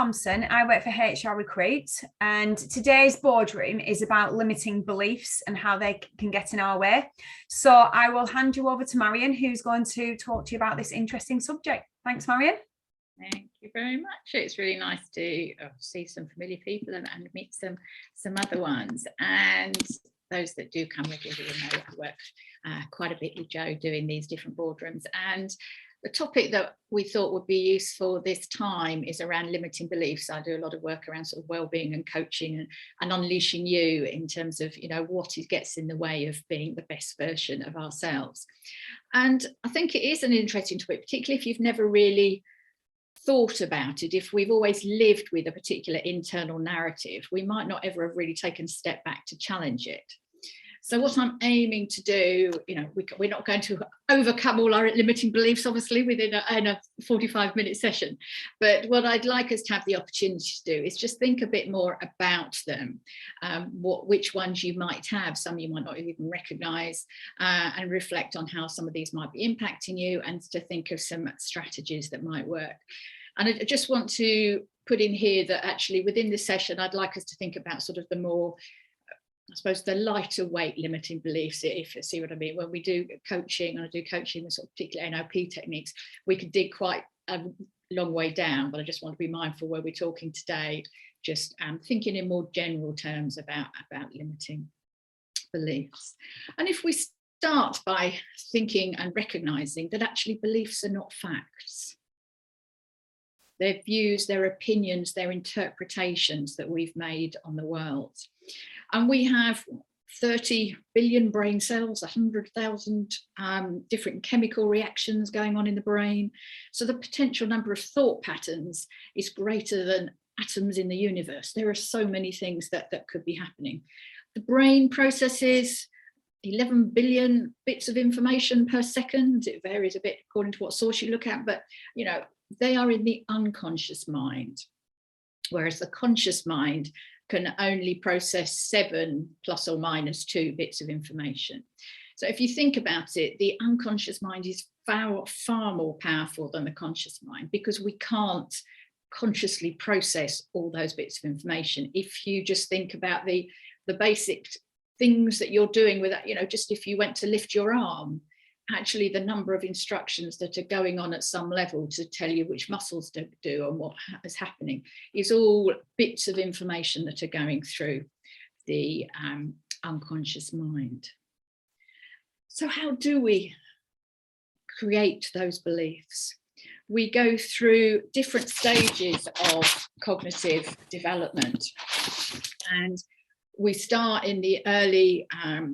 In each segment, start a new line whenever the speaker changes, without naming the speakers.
Thompson. I work for HR Recruit, and today's boardroom is about limiting beliefs and how they can get in our way. So I will hand you over to Marion, who's going to talk to you about this interesting subject. Thanks, Marion.
Thank you very much. It's really nice to see some familiar people and meet some other ones. And those that do come regularly know I work quite a bit with Joe doing these different boardrooms. And the topic that we thought would be useful this time is around limiting beliefs. I do a lot of work around sort of well-being and coaching and unleashing you in terms of, what gets in the way of being the best version of ourselves. And I think it is an interesting topic, particularly if you've never really thought about it. If we've always lived with a particular internal narrative, we might not ever have really taken a step back to challenge it. So what I'm aiming to do, we're not going to overcome all our limiting beliefs, obviously, within a 45-minute session. But what I'd like us to have the opportunity to do is just think a bit more about them, which ones you might have, some you might not even recognise, and reflect on how some of these might be impacting you, and to think of some strategies that might work. And I just want to put in here that actually within this session, I'd like us to think about sort of the more, I suppose, the lighter weight limiting beliefs, if you see what I mean. When we do coaching, and I do coaching with sort of particular NLP techniques, we can dig quite a long way down, but I just want to be mindful where we're talking today, just thinking in more general terms about limiting beliefs. And if we start by thinking and recognising that actually beliefs are not facts. They're views, their opinions, their interpretations that we've made on the world. And we have 30 billion brain cells, 100,000 different chemical reactions going on in the brain. So the potential number of thought patterns is greater than atoms in the universe. There are so many things that could be happening. The brain processes 11 billion bits of information per second. It varies a bit according to what source you look at, but they are in the unconscious mind, whereas the conscious mind can only process 7 plus or minus 2 bits of information. So if you think about it, the unconscious mind is far more powerful than the conscious mind, because we can't consciously process all those bits of information. If you just think about the basic things that you're doing with that, just if you went to lift your arm, actually the number of instructions that are going on at some level to tell you which muscles to do and what is happening is all bits of information that are going through the unconscious mind. So how do we create those beliefs? We go through different stages of cognitive development, and we start in the early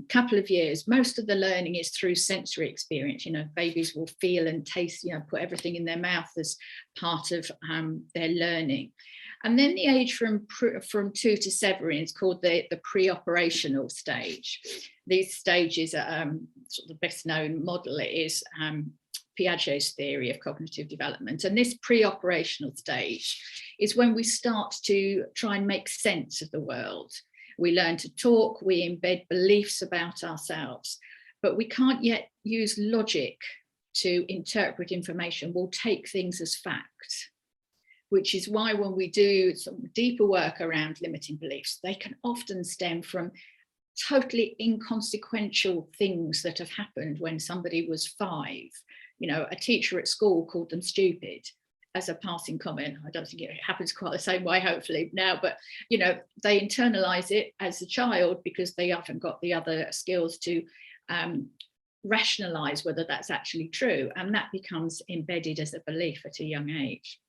couple of years. Most of the learning is through sensory experience. Babies will feel and taste, put everything in their mouth as part of their learning. And then the age from 2 to 7 is called the pre-operational stage. These stages are sort of the best known model is Piaget's theory of cognitive development. And this pre-operational stage is when we start to try and make sense of the world. We learn to talk, we embed beliefs about ourselves, but we can't yet use logic to interpret information. We'll take things as fact, which is why when we do some deeper work around limiting beliefs, they can often stem from totally inconsequential things that have happened when somebody was 5. A teacher at school called them stupid as a passing comment. I don't think it happens quite the same way, hopefully, now, but they internalize it as a child because they haven't got the other skills to rationalize whether that's actually true, and that becomes embedded as a belief at a young age.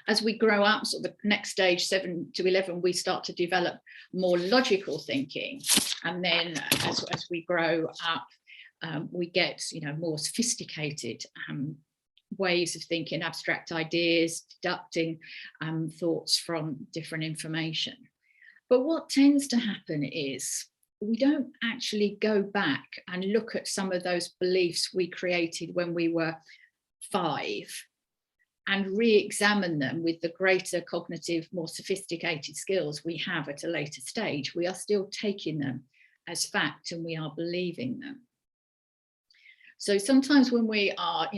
As we grow up, so the next stage, 7 to 11, we start to develop more logical thinking, and then as we grow up, we get more sophisticated ways of thinking, abstract ideas, deducting thoughts from different information. But what tends to happen is we don't actually go back and look at some of those beliefs we created when we were 5 and re-examine them with the greater cognitive, more sophisticated skills we have at a later stage. We are still taking them as fact and we are believing them. So sometimes when we are,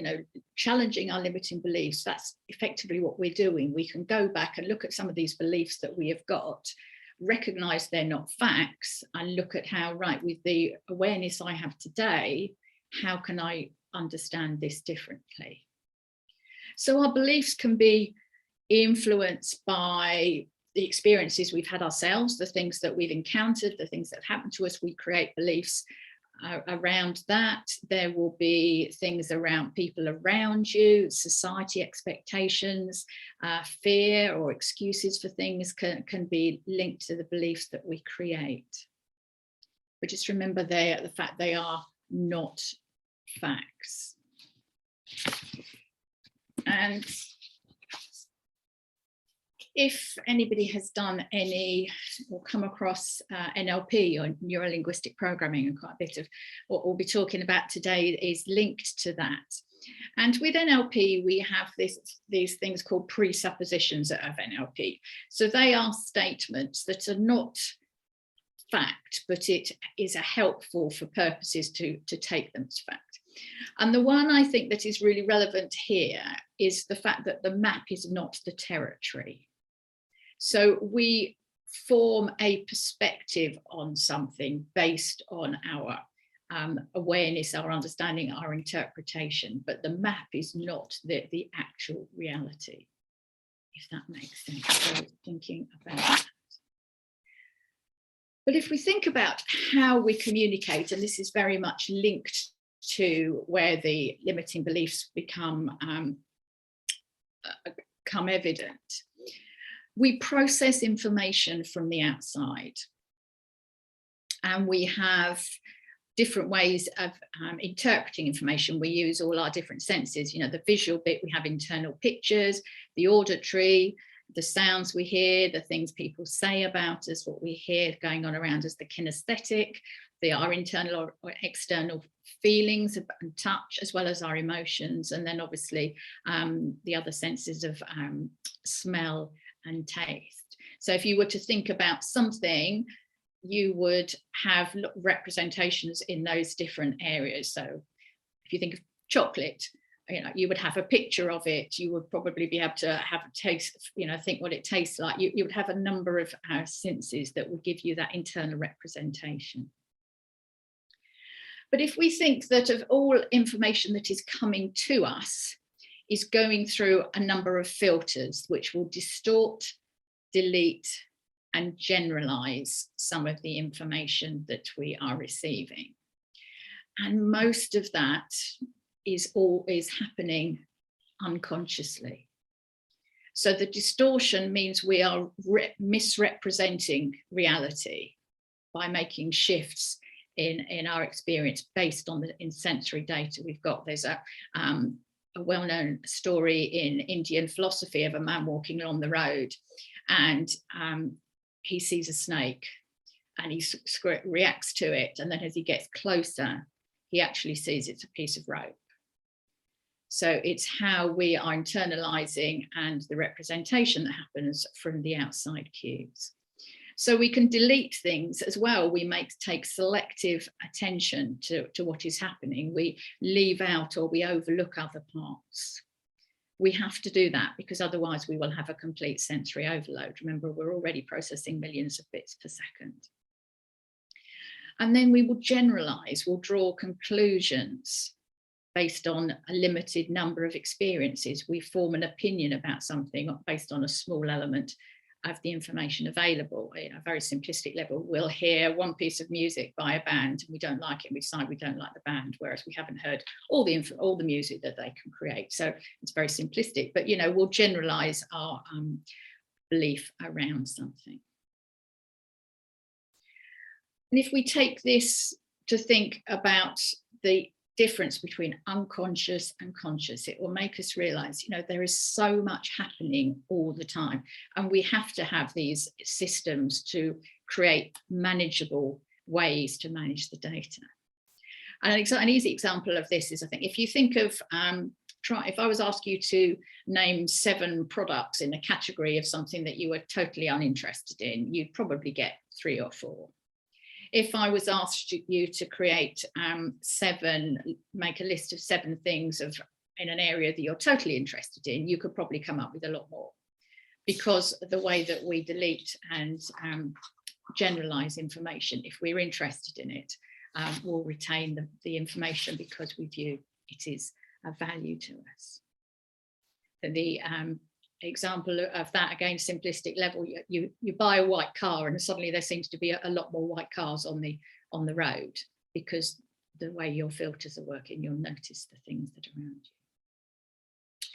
challenging our limiting beliefs, that's effectively what we're doing. We can go back and look at some of these beliefs that we have got, recognize they're not facts, and look at how, right, with the awareness I have today, how can I understand this differently? So our beliefs can be influenced by the experiences we've had ourselves, the things that we've encountered, the things that have happened to us. We create beliefs around that. There will be things around people around you, society expectations, fear or excuses for things can be linked to the beliefs that we create. But just remember the fact they are not facts. And if anybody has done any or come across NLP or neuro-linguistic programming, and quite a bit of what we'll be talking about today is linked to that. And with NLP, we have these things called presuppositions of NLP. So they are statements that are not fact, but it is helpful for purposes to take them as fact. And the one I think that is really relevant here is the fact that the map is not the territory. So we form a perspective on something based on our awareness, our understanding, our interpretation, but the map is not the actual reality, if that makes sense. So thinking about that. But if we think about how we communicate, and this is very much linked to where the limiting beliefs become evident, we process information from the outside, and we have different ways of interpreting information. We use all our different senses, the visual bit, we have internal pictures, the auditory, the sounds we hear, the things people say about us, what we hear going on around us, the kinesthetic, our internal or external feelings and touch, as well as our emotions, and then obviously the other senses of smell and taste. So if you were to think about something, you would have representations in those different areas. So if you think of chocolate, you would have a picture of it. You would probably be able to have a taste, think what it tastes like. You would have a number of senses that would give you that internal representation. But if we think that of all information that is coming to us is going through a number of filters, which will distort, delete, and generalize some of the information that we are receiving. And most of that is happening unconsciously. So the distortion means we are misrepresenting reality by making shifts in our experience based on the sensory data we've got. There's a well-known story in Indian philosophy of a man walking along the road, and he sees a snake and he reacts to it, and then as he gets closer he actually sees it's a piece of rope. So it's how we are internalizing and the representation that happens from the outside cues. So we can delete things as well. We take selective attention to what is happening. We leave out or we overlook other parts. We have to do that because otherwise we will have a complete sensory overload. Remember, we're already processing millions of bits per second. And then we will generalize, we'll draw conclusions based on a limited number of experiences. We form an opinion about something based on a small element of the information available. At a very simplistic level, we'll hear one piece of music by a band and we don't like it, we decide we don't like the band, whereas we haven't heard all the music that they can create. So it's very simplistic, but we'll generalize our belief around something. And if we take this to think about the difference between unconscious and conscious, it will make us realize, there is so much happening all the time, and we have to have these systems to create manageable ways to manage the data. And an easy example of this is, I think, if you think of, if I was asked you to name 7 products in a category of something that you were totally uninterested in, you'd probably get 3 or 4. if I was asked you to create make a list of 7 things in an area that you're totally interested in, you could probably come up with a lot more, because the way that we delete and generalize information, if we're interested in it, we'll retain the information because we view it is of value to us. The example of that, again, simplistic level, you buy a white car and suddenly there seems to be a lot more white cars on the road, because the way your filters are working, you'll notice the things that are around you.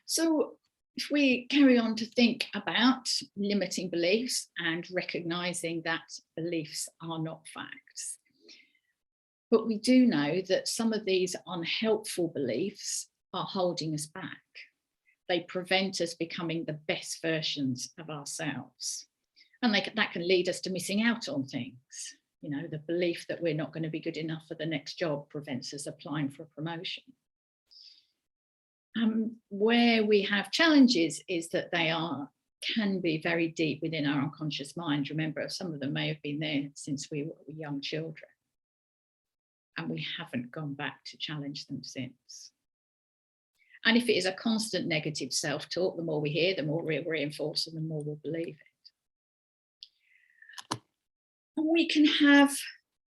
So if we carry on to think about limiting beliefs and recognizing that beliefs are not facts, but we do know that some of these unhelpful beliefs are holding us back. They prevent us becoming the best versions of ourselves. And that can lead us to missing out on things. You know, the belief that we're not going to be good enough for the next job prevents us applying for a promotion. Where we have challenges is that they can be very deep within our unconscious mind. Remember, some of them may have been there since we were young children, and we haven't gone back to challenge them since. And if it is a constant negative self-talk, the more we hear, the more we'll reinforce and the more we'll believe it. And we can have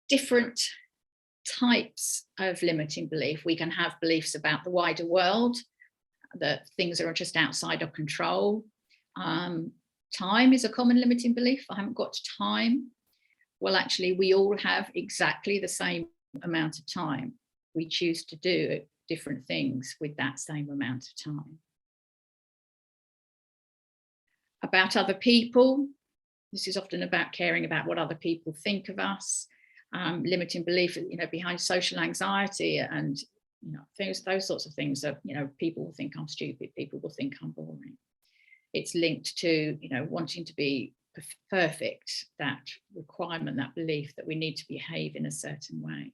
different types of limiting belief. We can have beliefs about the wider world, that things are just outside our control. Time is a common limiting belief. I haven't got time. Well, actually, we all have exactly the same amount of time. We choose to do different things with that same amount of time. About other people, this is often about caring about what other people think of us. Limiting belief, behind social anxiety and those sorts of things are, people will think I'm stupid, people will think I'm boring. It's linked to, wanting to be perfect, that requirement, that belief that we need to behave in a certain way.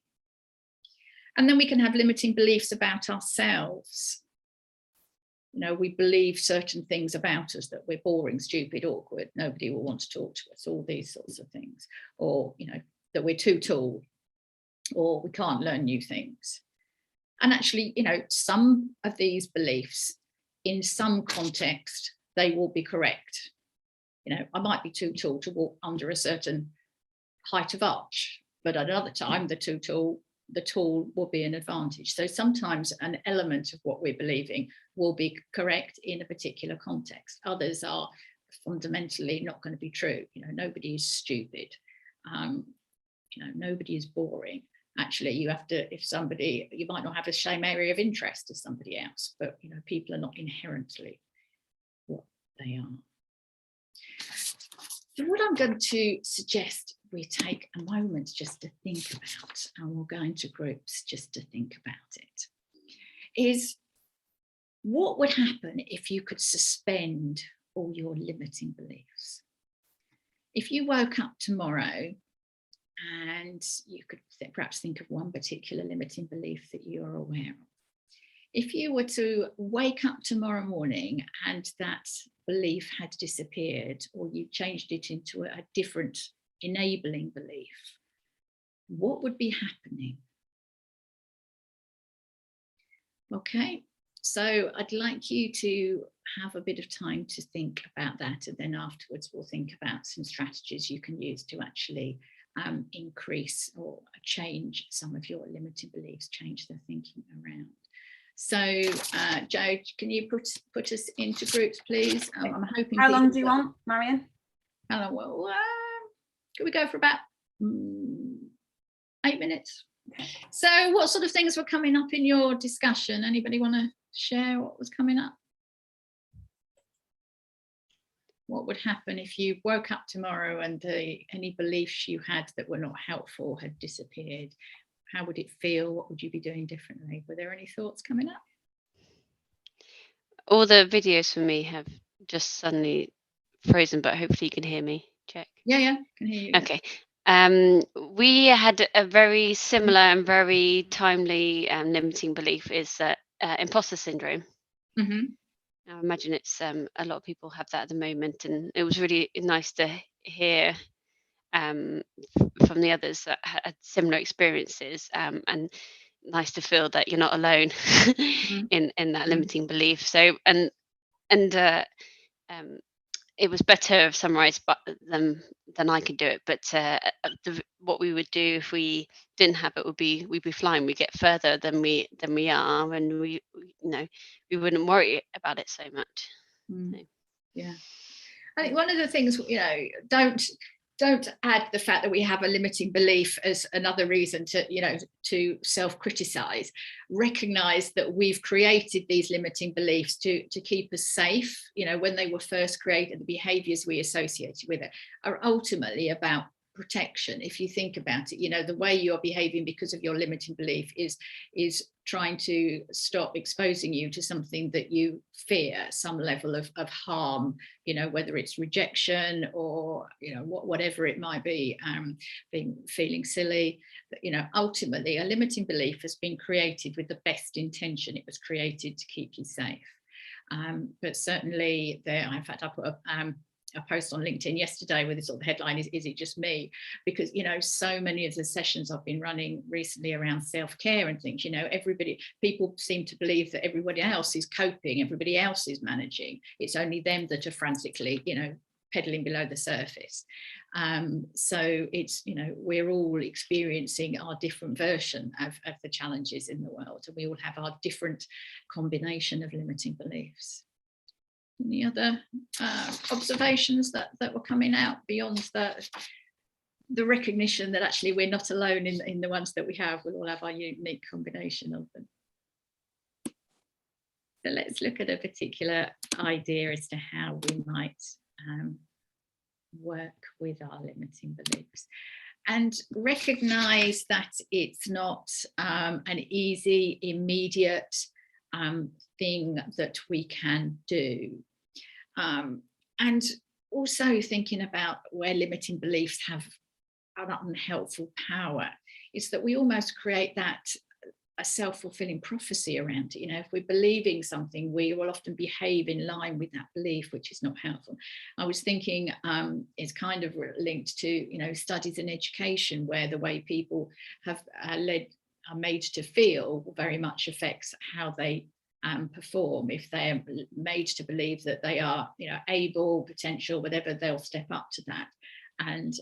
And then we can have limiting beliefs about ourselves. We believe certain things about us, that we're boring, stupid, awkward, nobody will want to talk to us, all these sorts of things. Or, that we're too tall, or we can't learn new things. And actually, some of these beliefs, in some context, they will be correct. I might be too tall to walk under a certain height of arch, but at another time, the tall will be an advantage. So sometimes an element of what we're believing will be correct in a particular context. Others are fundamentally not going to be true. Nobody is stupid. Nobody is boring. Actually, you might not have the same area of interest as somebody else, but people are not inherently what they are. So what I'm going to suggest we take a moment just to think about, and we'll go into groups just to think about it, is what would happen if you could suspend all your limiting beliefs? If you woke up tomorrow and you could perhaps think of one particular limiting belief that you're aware of. If you were to wake up tomorrow morning and that belief had disappeared, or you changed it into a different enabling belief, what would be happening? Okay, so I'd like you to have a bit of time to think about that, and then afterwards we'll think about some strategies you can use to actually increase or change some of your limiting beliefs, change the thinking around. So, Jo, can you put us into groups, please? I'm hoping.
How long do you want, Marion?
How long? Well, can we go for about 8 minutes? Okay. So, what sort of things were coming up in your discussion? Anybody want to share what was coming up? What would happen if you woke up tomorrow and any beliefs you had that were not helpful had disappeared? How would it feel? What would you be doing differently? Were there any thoughts coming up?
All the videos for me have just suddenly frozen, but hopefully you can hear me. Check.
Yeah, can hear you.
Okay. We had a very similar and very timely limiting belief is that imposter syndrome.
Mm-hmm.
I imagine it's a lot of people have that at the moment, and it was really nice to hear from the others that had similar experiences, and nice to feel that you're not alone in that limiting belief. So and um, it was better summarized than I could do it. But what we would do if we didn't have it would be we'd be flying. We get further than we are, and we wouldn't worry about it so much. So.
Yeah, I think one of the things, don't add the fact that we have a limiting belief as another reason to self-criticize. Recognize that we've created these limiting beliefs to keep us safe. When they were first created, the behaviors we associated with it are ultimately about protection. If you think about it, the way you're behaving because of your limiting belief is trying to stop exposing you to something that you fear, some level of harm, whether it's rejection or whatever it might be, feeling silly. Ultimately a limiting belief has been created with the best intention. It was created to keep you safe. But certainly in fact I put a post on LinkedIn yesterday with this sort of headline, is it just me? Because so many of the sessions I've been running recently around self-care and things, people seem to believe that everybody else is coping, everybody else is managing, it's only them that are frantically pedaling below the surface. So it's we're all experiencing our different version of the challenges in the world, and we all have our different combination of limiting beliefs. Any other observations that were coming out beyond the recognition that actually we're not alone in the ones that we have? We'll all have our unique combination of them. So let's look at a particular idea as to how we might work with our limiting beliefs, and recognize that it's not an easy, immediate thing that we can do. And also thinking about where limiting beliefs have an unhelpful power is that we almost create a self-fulfilling prophecy around it. If we're believing something, we will often behave in line with that belief, which is not helpful. I was thinking it's kind of linked to studies in education, where the way people are made to feel very much affects how they perform. If they're made to believe that they are able, potential, whatever, they'll step up to that. And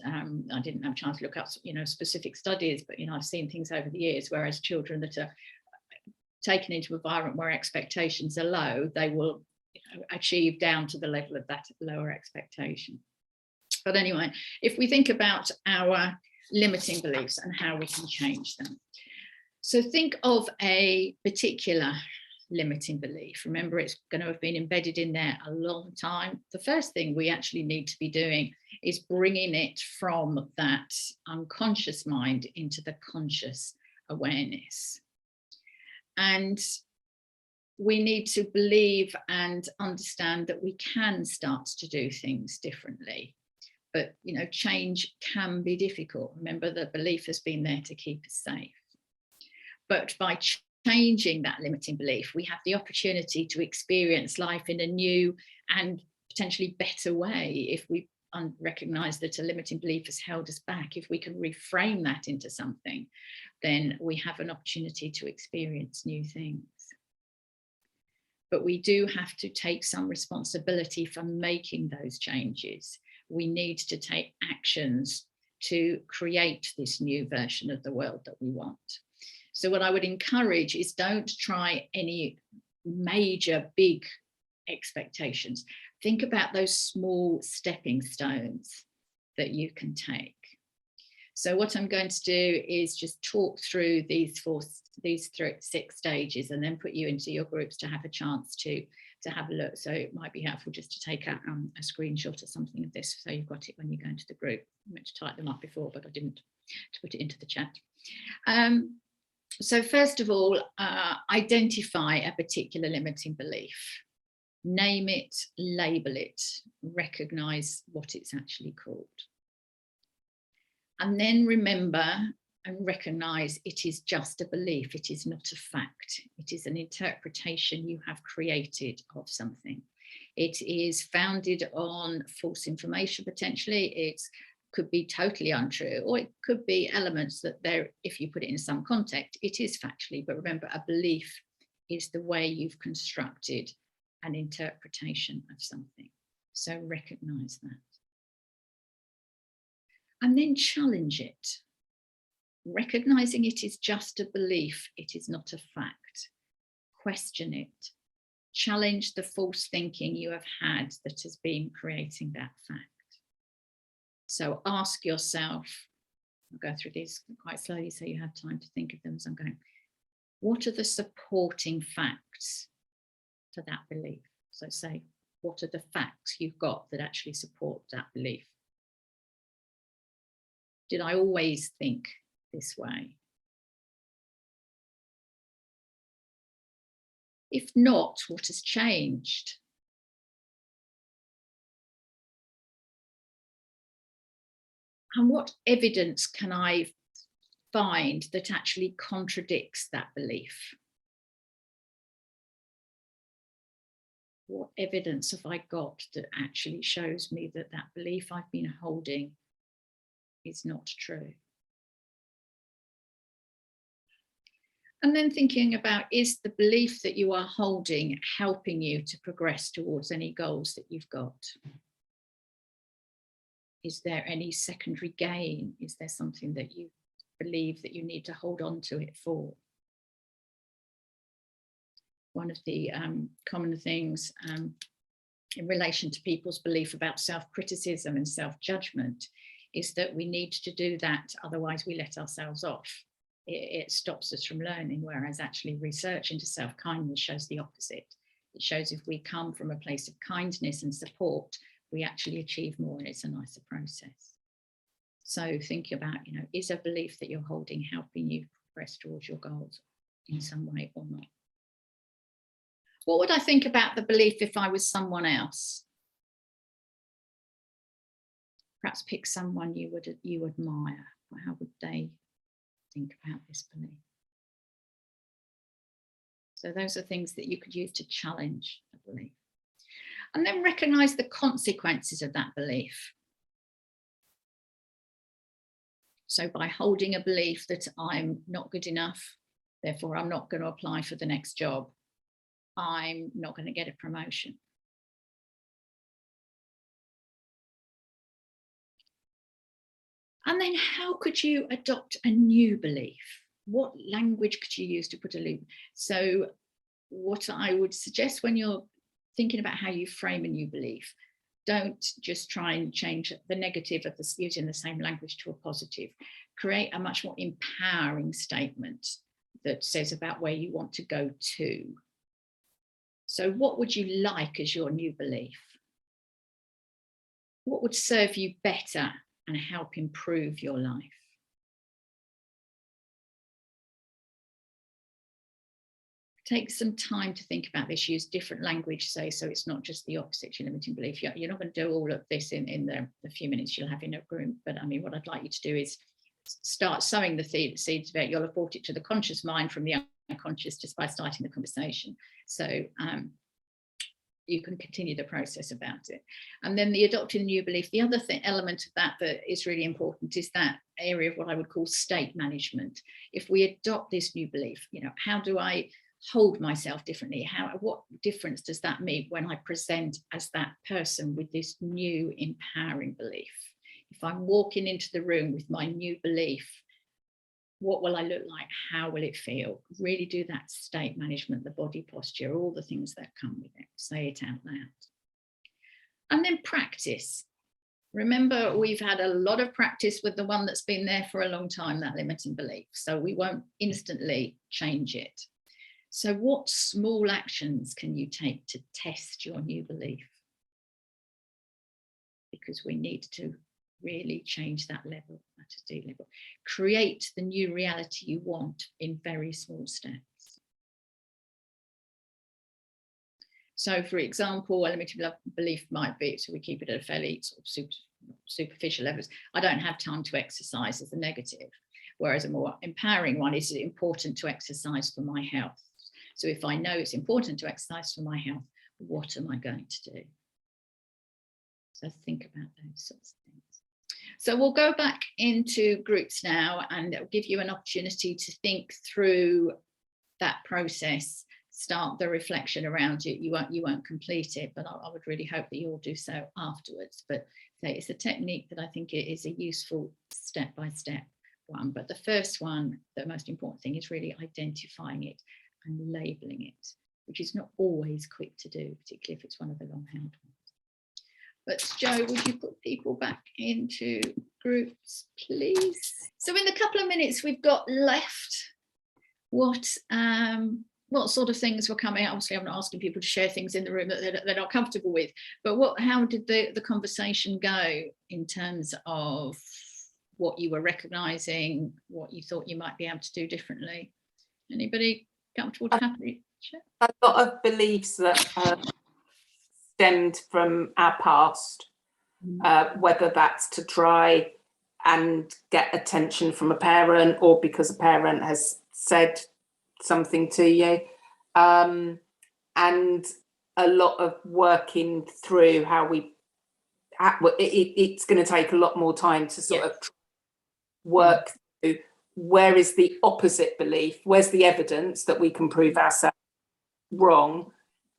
I didn't have a chance to look up specific studies, but I've seen things over the years, whereas children that are taken into an environment where expectations are low, they will achieve down to the level of that lower expectation. But anyway, if we think about our limiting beliefs and how we can change them. So think of a particular limiting belief. Remember, it's going to have been embedded in there a long time. The first thing we actually need to be doing is bringing it from that unconscious mind into the conscious awareness. And we need to believe and understand that we can start to do things differently. But change can be difficult. Remember, the belief has been there to keep us safe. But by changing that limiting belief, we have the opportunity to experience life in a new and potentially better way. If we recognize that a limiting belief has held us back, if we can reframe that into something, then we have an opportunity to experience new things. But we do have to take some responsibility for making those changes. We need to take actions to create this new version of the world that we want. So what I would encourage is, don't try any major big expectations. Think about those small stepping stones that you can take. So what I'm going to do is just talk through these 6 stages, and then put you into your groups to have a chance to have a look. So it might be helpful just to take a screenshot or something of this, so you've got it when you go into the group. I meant to type them up before, but I didn't, to put it into the chat. So first of all, identify a particular limiting belief. Name it, label it, recognize what it's actually called. And then remember and recognize it is just a belief. It is not a fact. It is an interpretation you have created of something. It is founded on false information, potentially. It's could be totally untrue, or it could be elements that there, if you put it in some context, it is factually. But remember, a belief is the way you've constructed an interpretation of something. So recognize that. And then challenge it. Recognizing it is just a belief, it is not a fact. Question it. Challenge the false thinking you have had that has been creating that fact. So ask yourself, I'll go through these quite slowly so you have time to think of them as I'm going. What are the supporting facts to that belief? So say, what are the facts you've got that actually support that belief? Did I always think this way? If not, what has changed? And what evidence can I find that actually contradicts that belief? What evidence have I got that actually shows me that that belief I've been holding is not true? And then thinking about, is the belief that you are holding helping you to progress towards any goals that you've got? Is there any secondary gain? Is there something that you believe that you need to hold on to it for? One of the common things in relation to people's belief about self-criticism and self-judgment is that we need to do that, otherwise we let ourselves off. It stops us from learning, whereas actually research into self-kindness shows the opposite. It shows if we come from a place of kindness and support, we actually achieve more, and it's a nicer process. So think about, is a belief that you're holding helping you progress towards your goals in some way or not? What would I think about the belief if I was someone else? Perhaps pick someone you admire. How would they think about this belief? So those are things that you could use to challenge a belief. And then recognize the consequences of that belief. So by holding a belief that I'm not good enough, therefore I'm not going to apply for the next job, I'm not going to get a promotion. And then how could you adopt a new belief? What language could you use to put a loop? So what I would suggest when you're thinking about how you frame a new belief, don't just try and change the negative of using the same language to a positive. Create a much more empowering statement that says about where you want to go to. So what would you like as your new belief? What would serve you better and help improve your life? Take some time to think about this. Use different language, so it's not just the opposite to your limiting belief. You're not going to do all of this in the few minutes you'll have in a room, but I mean, what I'd like you to do is start sowing the seeds of it. You'll have brought it to the conscious mind from the unconscious just by starting the conversation. So you can continue the process about it. And then the adopting a new belief, the other element of that is really important is that area of what I would call state management. If we adopt this new belief, how do I hold myself differently? What difference does that make when I present as that person with this new empowering belief? If I'm walking into the room with my new belief, what will I look like? How will it feel? Really do that state management, the body posture, all the things that come with it. Say it out loud. And then practice. Remember, we've had a lot of practice with the one that's been there for a long time, that limiting belief. So we won't instantly change it. So what small actions can you take to test your new belief? Because we need to really change that level at a deep level. Create the new reality you want in very small steps. So for example, a limiting belief might be, so we keep it at a fairly sort of superficial levels, I don't have time to exercise as a negative, whereas a more empowering one is important to exercise for my health. So if I know it's important to exercise for my health, what am I going to do? So think about those sorts of things. So we'll go back into groups now, and it'll give you an opportunity to think through that process, start the reflection around it. You won't complete it, but I would really hope that you'll do so afterwards. But it's a technique that I think it is a useful step-by-step one. But the first one, the most important thing, is really identifying it and labeling it, which is not always quick to do, particularly if it's one of the long-held ones. But Jo, would you put people back into groups, please? So in the couple of minutes we've got left, what sort of things were coming? Obviously, I'm not asking people to share things in the room that they're not comfortable with, but how did the conversation go in terms of what you were recognising, what you thought you might be able to do differently? Anybody comfortable to happily share?
A lot of beliefs that stemmed from our past, whether that's to try and get attention from a parent or because a parent has said something to you, and a lot of working through how it's going to take a lot more time to sort of work through where is the opposite belief, where's the evidence that we can prove ourselves wrong,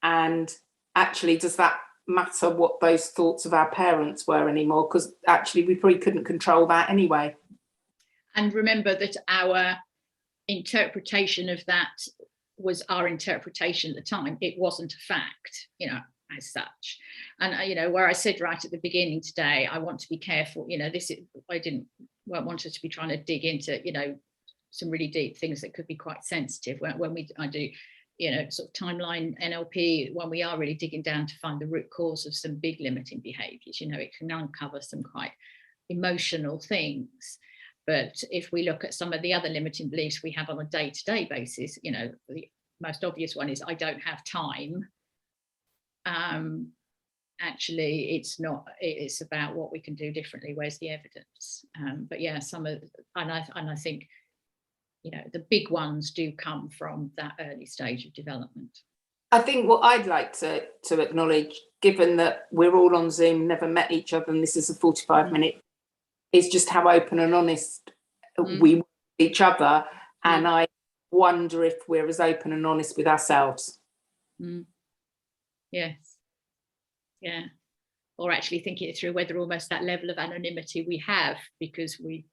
and actually does that matter what those thoughts of our parents were anymore, because actually we probably couldn't control that anyway.
And remember that our interpretation of that was our interpretation at the time. It wasn't a fact, as such. And where I said right at the beginning today, I want to be careful, I didn't want us to be trying to dig into some really deep things that could be quite sensitive when I do sort of timeline NLP, when we are really digging down to find the root cause of some big limiting behaviors. It can uncover some quite emotional things. But if we look at some of the other limiting beliefs we have on a day-to-day basis, the most obvious one is I don't have time. Actually, it's about what we can do differently. Where's the evidence? But yeah, I think, the big ones do come from that early stage of development.
I think what I'd like to acknowledge, given that we're all on Zoom, never met each other, and this is a 45-minute, is just how open and honest we were with each other. And I wonder if we're as open and honest with ourselves.
Yes. Yeah. Or actually thinking it through, whether almost that level of anonymity we have, because we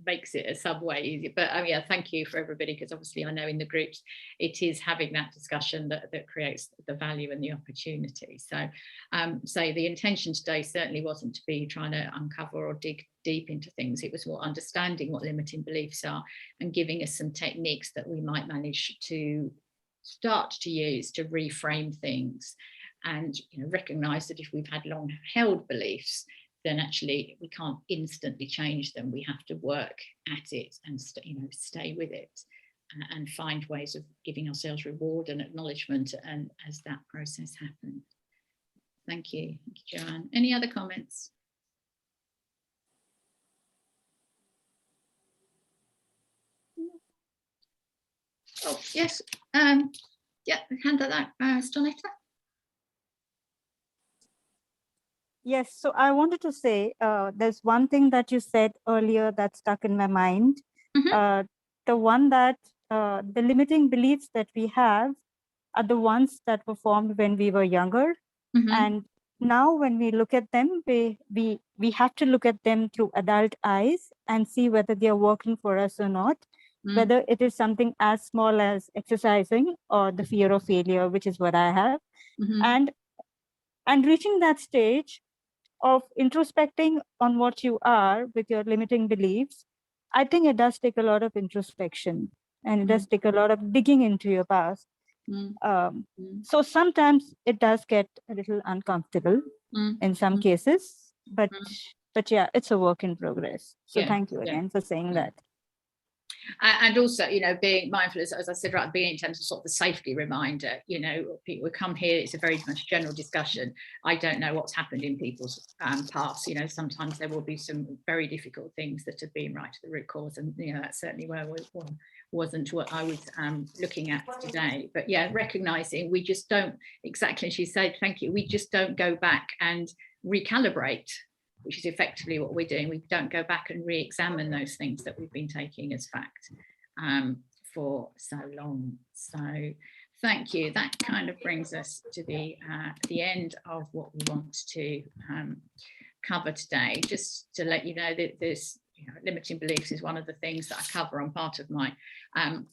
makes it a subway easier. But yeah, thank you for everybody, because obviously I know in the groups it is having that discussion that creates the value and the opportunity. So the intention today certainly wasn't to be trying to uncover or dig deep into things. It was more understanding what limiting beliefs are and giving us some techniques that we might manage to start to use to reframe things, and recognize that if we've had long held beliefs, then actually we can't instantly change them. We have to work at it and stay with it, and find ways of giving ourselves reward and acknowledgement, and as that process happens. Thank you, Joanne. Any other comments? Oh yes, yeah, hand that Stonetta.
Yes, so I wanted to say there's one thing that you said earlier that stuck in my mind. The one that the limiting beliefs that we have are the ones that were formed when we were younger. And now when we look at them, we have to look at them through adult eyes and see whether they are working for us or not, whether it is something as small as exercising or the fear of failure, which is what I have. And reaching that stage of introspecting on what you are with your limiting beliefs, I think it does take a lot of introspection, and it does take a lot of digging into your past. So sometimes it does get a little uncomfortable in some cases, but yeah, it's a work in progress. So thank you again for saying that.
And also, being mindful, as I said right at the beginning, in terms of sort of the safety reminder, people come here, it's a very much general discussion. I don't know what's happened in people's past. Sometimes there will be some very difficult things that have been right to the root cause, and that's certainly where wasn't what I was looking at today. But yeah, recognizing we just don't, exactly as you said, thank you, we just don't go back and recalibrate which is effectively what we're doing. We don't go back and re-examine those things that we've been taking as fact for so long. So thank you. That kind of brings us to the end of what we want to cover today. Just to let you know that this limiting beliefs is one of the things that I cover on part of my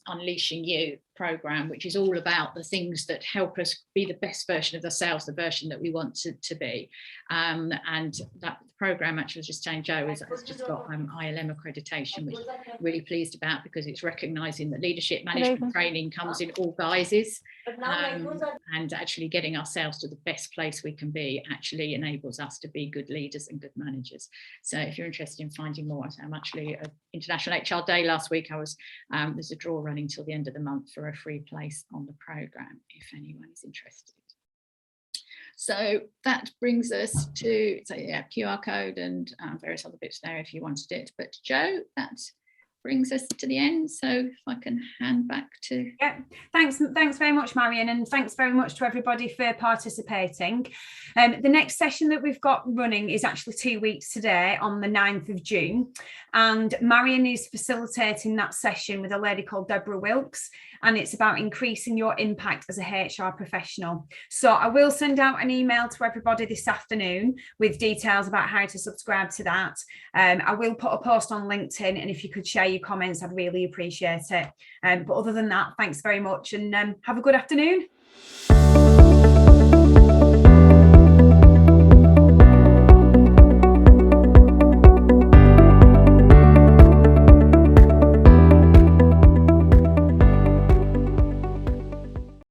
Unleashing You program, which is all about the things that help us be the best version of ourselves, the version that we want to be. And that program, actually, just saying, Joe has just got ILM accreditation, which I'm really pleased about, because it's recognizing that leadership management training comes in all guises, and actually getting ourselves to the best place we can be actually enables us to be good leaders and good managers. So if you're interested in finding more, I'm actually at International HR Day last week. I was there's a draw running till the end of the month for a free place on the program if anyone is interested. So that brings us to, so yeah, QR code and various other bits there if you wanted it. But Joe, that brings us to the end. So if I can hand back to...
Yeah, thanks very much, Marion, and thanks very much to everybody for participating. The next session that we've got running is actually 2 weeks today, on the 9th of June, and Marion is facilitating that session with a lady called Deborah Wilkes, and it's about increasing your impact as a HR professional. So I will send out an email to everybody this afternoon with details about how to subscribe to that. I will put a post on LinkedIn, and if you could share your comments, I'd really appreciate it. But other than that, thanks very much, and have a good afternoon.